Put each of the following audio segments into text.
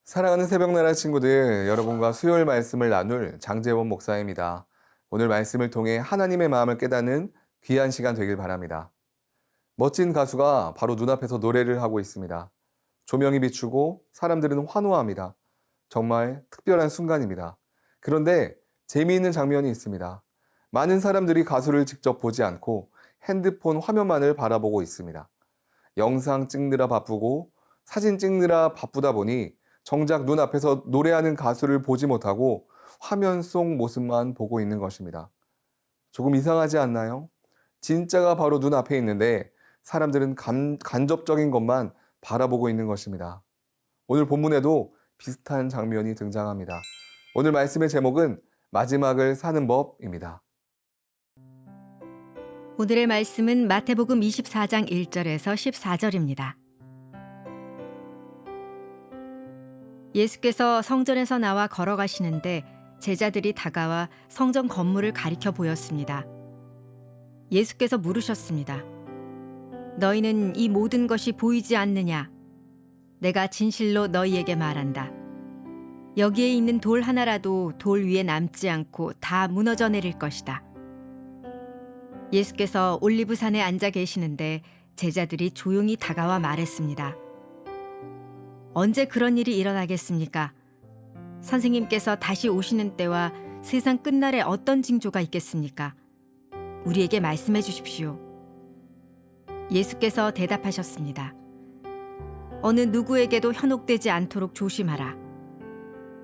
사랑하는 새벽나라 친구들, 여러분과 수요일 말씀을 나눌 장재원 목사입니다. 오늘 말씀을 통해 하나님의 마음을 깨닫는 귀한 시간 되길 바랍니다. 멋진 가수가 바로 눈앞에서 노래를 하고 있습니다. 조명이 비추고 사람들은 환호합니다. 정말 특별한 순간입니다. 그런데 재미있는 장면이 있습니다. 많은 사람들이 가수를 직접 보지 않고 핸드폰 화면만을 바라보고 있습니다. 영상 찍느라 바쁘고 사진 찍느라 바쁘다 보니 정작 눈앞에서 노래하는 가수를 보지 못하고 화면 속 모습만 보고 있는 것입니다. 조금 이상하지 않나요? 진짜가 바로 눈앞에 있는데 사람들은 간접적인 것만 바라보고 있는 것입니다. 오늘 본문에도 비슷한 장면이 등장합니다. 오늘 말씀의 제목은 마지막을 사는 법입니다. 오늘의 말씀은 마태복음 24장 1절에서 14절입니다. 예수께서 성전에서 나와 걸어가시는데 제자들이 다가와 성전 건물을 가리켜 보였습니다. 예수께서 물으셨습니다. 너희는 이 모든 것이 보이지 않느냐? 내가 진실로 너희에게 말한다. 여기에 있는 돌 하나라도 돌 위에 남지 않고 다 무너져 내릴 것이다. 예수께서 올리브산에 앉아 계시는데 제자들이 조용히 다가와 말했습니다. 언제 그런 일이 일어나겠습니까? 선생님께서 다시 오시는 때와 세상 끝날에 어떤 징조가 있겠습니까? 우리에게 말씀해 주십시오. 예수께서 대답하셨습니다. 어느 누구에게도 현혹되지 않도록 조심하라.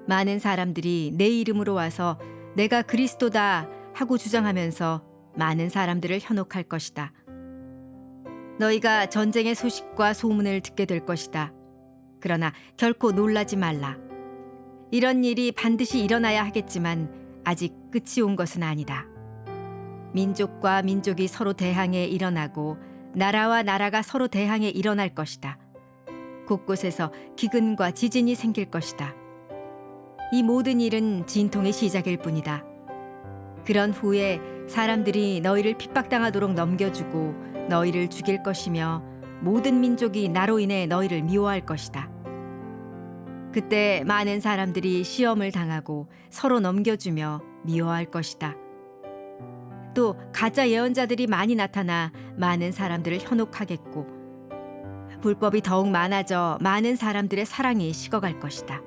많은 사람들이 내 이름으로 와서 내가 그리스도다 하고 주장하면서 많은 사람들을 현혹할 것이다. 너희가 전쟁의 소식과 소문을 듣게 될 것이다. 그러나 결코 놀라지 말라. 이런 일이 반드시 일어나야 하겠지만 아직 끝이 온 것은 아니다. 민족과 민족이 서로 대항해 일어나고 나라와 나라가 서로 대항해 일어날 것이다. 곳곳에서 기근과 지진이 생길 것이다. 이 모든 일은 진통의 시작일 뿐이다. 그런 후에 사람들이 너희를 핍박당하도록 넘겨주고 너희를 죽일 것이며 모든 민족이 나로 인해 너희를 미워할 것이다. 그때 많은 사람들이 시험을 당하고 서로 넘겨주며 미워할 것이다. 또 가짜 예언자들이 많이 나타나 많은 사람들을 현혹하겠고 불법이 더욱 많아져 많은 사람들의 사랑이 식어갈 것이다.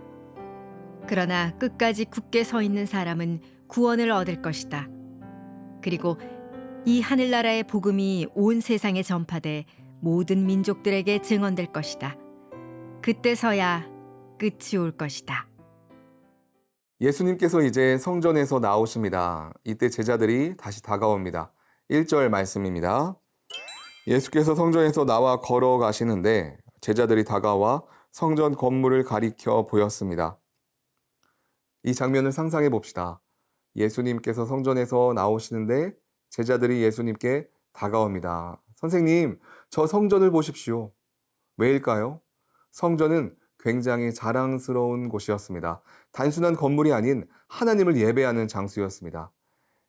그러나 끝까지 굳게 서 있는 사람은 구원을 얻을 것이다. 그리고 이 하늘나라의 복음이 온 세상에 전파돼 모든 민족들에게 증언될 것이다. 그때서야 끝이 올 것이다. 예수님께서 이제 성전에서 나오십니다. 이때 제자들이 다시 다가옵니다. 1절 말씀입니다. 예수께서 성전에서 나와 걸어가시는데 제자들이 다가와 성전 건물을 가리켜 보였습니다. 이 장면을 상상해 봅시다. 예수님께서 성전에서 나오시는데 제자들이 예수님께 다가옵니다. 선생님, 저 성전을 보십시오. 왜일까요? 성전은 굉장히 자랑스러운 곳이었습니다. 단순한 건물이 아닌 하나님을 예배하는 장소였습니다.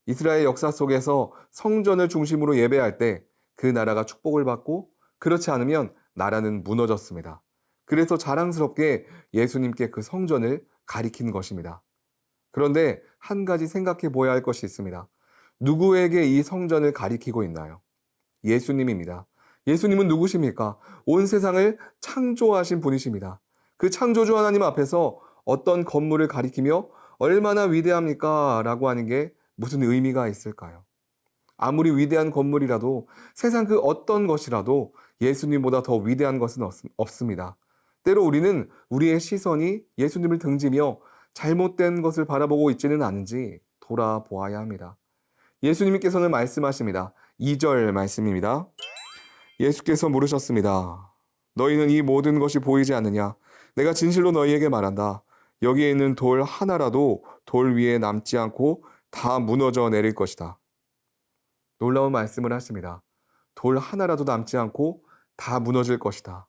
이스라엘 역사 속에서 성전을 중심으로 예배할 때 그 나라가 축복을 받고 그렇지 않으면 나라는 무너졌습니다. 그래서 자랑스럽게 예수님께 그 성전을 가리킨 것입니다. 그런데 한 가지 생각해 보아야 할 것이 있습니다. 누구에게 이 성전을 가리키고 있나요? 예수님입니다. 예수님은 누구십니까? 온 세상을 창조하신 분이십니다. 그 창조주 하나님 앞에서 어떤 건물을 가리키며 얼마나 위대합니까? 라고 하는 게 무슨 의미가 있을까요? 아무리 위대한 건물이라도 세상 그 어떤 것이라도 예수님보다 더 위대한 것은 없습니다. 때로 우리는 우리의 시선이 예수님을 등지며 잘못된 것을 바라보고 있지는 않은지 돌아보아야 합니다. 예수님께서는 말씀하십니다. 2절 말씀입니다. 예수께서 물으셨습니다. 너희는 이 모든 것이 보이지 않느냐? 내가 진실로 너희에게 말한다. 여기에 있는 돌 하나라도 돌 위에 남지 않고 다 무너져 내릴 것이다. 놀라운 말씀을 하십니다. 돌 하나라도 남지 않고 다 무너질 것이다.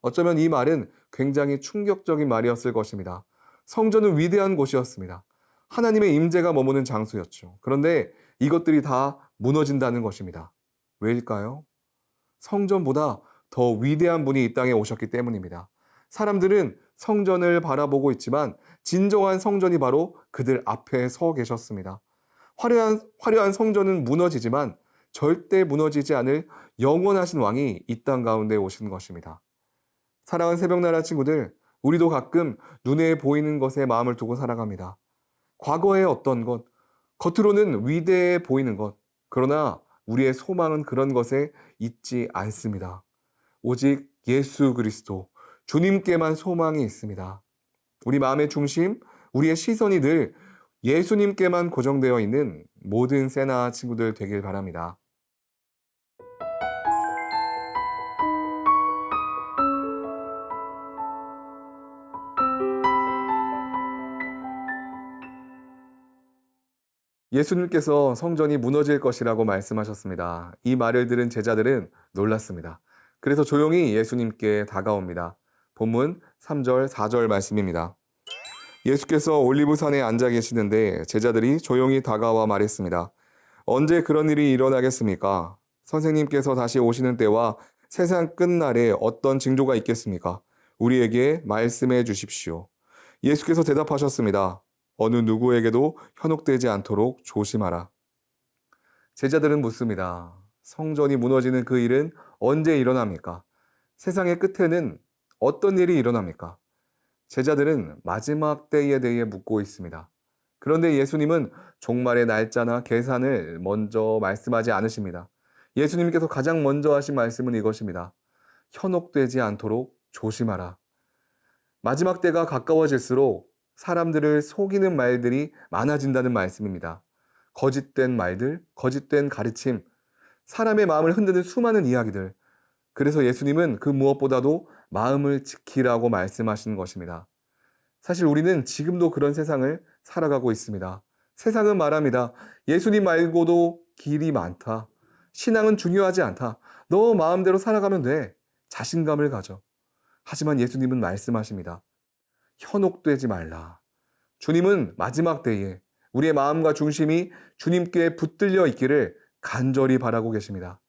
어쩌면 이 말은 굉장히 충격적인 말이었을 것입니다. 성전은 위대한 곳이었습니다. 하나님의 임재가 머무는 장소였죠. 그런데 이것들이 다 무너진다는 것입니다. 왜일까요? 성전보다 더 위대한 분이 이 땅에 오셨기 때문입니다. 사람들은 성전을 바라보고 있지만 진정한 성전이 바로 그들 앞에 서 계셨습니다. 화려한 성전은 무너지지만 절대 무너지지 않을 영원하신 왕이 이 땅 가운데 오신 것입니다. 사랑하는 새벽나라 친구들, 우리도 가끔 눈에 보이는 것에 마음을 두고 살아갑니다. 과거의 어떤 것, 겉으로는 위대해 보이는 것, 그러나 우리의 소망은 그런 것에 있지 않습니다. 오직 예수 그리스도, 주님께만 소망이 있습니다. 우리 마음의 중심, 우리의 시선이 늘 예수님께만 고정되어 있는 모든 세나 친구들 되길 바랍니다. 예수님께서 성전이 무너질 것이라고 말씀하셨습니다. 이 말을 들은 제자들은 놀랐습니다. 그래서 조용히 예수님께 다가옵니다. 본문 3절, 4절 말씀입니다. 예수께서 올리브산에 앉아 계시는데 제자들이 조용히 다가와 말했습니다. 언제 그런 일이 일어나겠습니까? 선생님께서 다시 오시는 때와 세상 끝날에 어떤 징조가 있겠습니까? 우리에게 말씀해 주십시오. 예수께서 대답하셨습니다. 어느 누구에게도 현혹되지 않도록 조심하라. 제자들은 묻습니다. 성전이 무너지는 그 일은 언제 일어납니까? 세상의 끝에는 어떤 일이 일어납니까? 제자들은 마지막 때에 대해 묻고 있습니다. 그런데 예수님은 종말의 날짜나 계산을 먼저 말씀하지 않으십니다. 예수님께서 가장 먼저 하신 말씀은 이것입니다. 현혹되지 않도록 조심하라. 마지막 때가 가까워질수록 사람들을 속이는 말들이 많아진다는 말씀입니다. 거짓된 말들, 거짓된 가르침, 사람의 마음을 흔드는 수많은 이야기들. 그래서 예수님은 그 무엇보다도 마음을 지키라고 말씀하시는 것입니다. 사실 우리는 지금도 그런 세상을 살아가고 있습니다. 세상은 말합니다. 예수님 말고도 길이 많다. 신앙은 중요하지 않다. 너 마음대로 살아가면 돼. 자신감을 가져. 하지만 예수님은 말씀하십니다. 현혹되지 말라. 주님은 마지막 때에 우리의 마음과 중심이 주님께 붙들려 있기를 간절히 바라고 계십니다.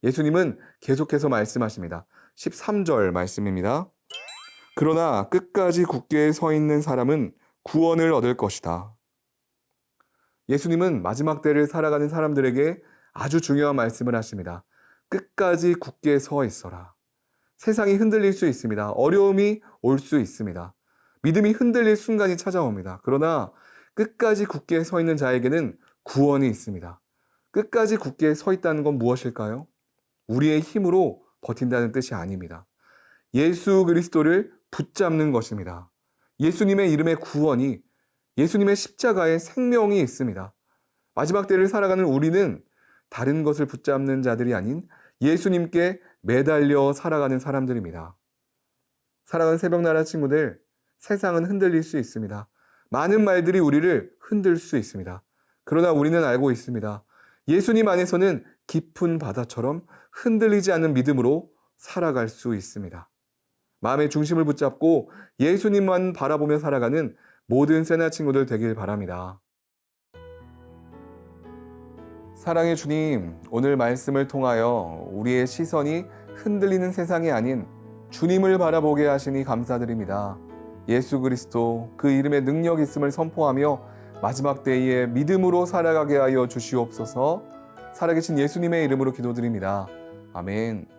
예수님은 계속해서 말씀하십니다. 13절 말씀입니다. 그러나 끝까지 굳게 서 있는 사람은 구원을 얻을 것이다. 예수님은 마지막 때를 살아가는 사람들에게 아주 중요한 말씀을 하십니다. 끝까지 굳게 서 있어라. 세상이 흔들릴 수 있습니다. 어려움이 올 수 있습니다. 믿음이 흔들릴 순간이 찾아옵니다. 그러나 끝까지 굳게 서 있는 자에게는 구원이 있습니다. 끝까지 굳게 서 있다는 건 무엇일까요? 우리의 힘으로 버틴다는 뜻이 아닙니다. 예수 그리스도를 붙잡는 것입니다. 예수님의 이름의 구원이, 예수님의 십자가에 생명이 있습니다. 마지막 때를 살아가는 우리는 다른 것을 붙잡는 자들이 아닌 예수님께 매달려 살아가는 사람들입니다. 사랑하는 새벽나라 친구들, 세상은 흔들릴 수 있습니다. 많은 말들이 우리를 흔들 수 있습니다. 그러나 우리는 알고 있습니다. 예수님 안에서는 깊은 바다처럼 흔들리지 않는 믿음으로 살아갈 수 있습니다. 마음의 중심을 붙잡고 예수님만 바라보며 살아가는 모든 세나 친구들 되길 바랍니다. 사랑의 주님, 오늘 말씀을 통하여 우리의 시선이 흔들리는 세상이 아닌 주님을 바라보게 하시니 감사드립니다. 예수 그리스도 그 이름의 능력 있음을 선포하며 마지막 때에 믿음으로 살아가게 하여 주시옵소서. 살아계신 예수님의 이름으로 기도드립니다. 아멘.